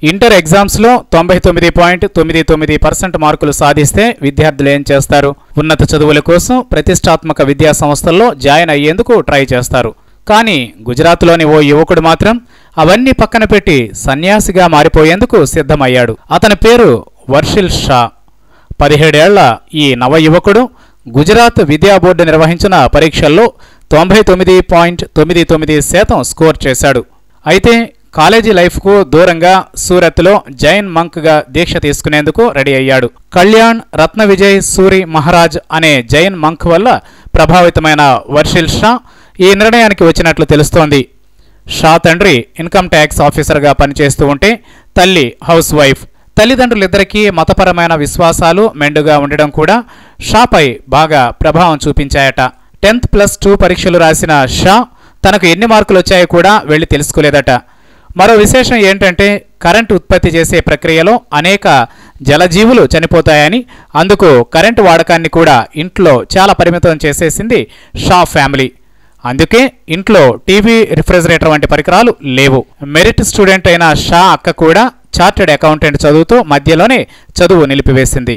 Inter ఎగ్జామ్స్లో 99.99% మార్కులు సాధిస్తే విద్యార్థులు ఏం చేస్తారు? ఉన్నత చదువుల కోసం ప్రతిష్టాత్మక విద్యా సంస్థల్లో జాయిన్ అయ్యేందుకు ట్రై చేస్తారు. కానీ గుజరాత్లోని ఓ యువకుడు మాత్రం అవన్నీ పక్కన పెట్టి సన్యాసిగా మారిపోయేందుకు సిద్ధమయ్యాడు. అతని పేరు వర్షిల్ షా. 17 ఏళ్ల ఈ నవ యువకుడు గుజరాత్ విద్యా బోర్డు నిర్వహించిన పరీక్షల్లో 99.99% స్కోర్ చేశాడు. అయితే కాలేజీ లైఫ్కు దూరంగా సూరత్లో జైన్ మంక్గా దీక్ష తీసుకునేందుకు రెడీ అయ్యాడు. కళ్యాణ్ రత్న విజయ్ సూరి మహారాజ్ అనే జైన్ మంక్ వల్ల ప్రభావితమైన వర్షిల్ షా ఈ నిర్ణయానికి వచ్చినట్లు తెలుస్తోంది. షా తండ్రి ఇన్కమ్ ట్యాక్స్ ఆఫీసర్గా పనిచేస్తూ ఉంటే తల్లి హౌస్ వైఫ్. తల్లిదండ్రులిద్దరికీ మతపరమైన విశ్వాసాలు మెండుగా ఉండడం కూడా షాపై బాగా ప్రభావం చూపించాయట. 10th+2 పరీక్షలు రాసిన షా తనకు ఎన్ని మార్కులు వచ్చాయో కూడా వెళ్లి తెలుసుకోలేదట. మరో విశేషం ఏంటంటే కరెంటు ఉత్పత్తి చేసే ప్రక్రియలో అనేక జలజీవులు చనిపోతాయని, అందుకు కరెంటు వాడకాన్ని కూడా ఇంట్లో చాలా పరిమితం చేసేసింది షా ఫ్యామిలీ. అందుకే ఇంట్లో టీవీ, రిఫ్రిజిరేటర్ వంటి పరికరాలు లేవు. మెరిట్ స్టూడెంట్ అయిన షా అక్క కూడా చార్టెడ్ అకౌంటెంట్ చదువుతూ మధ్యలోనే చదువు నిలిపివేసింది.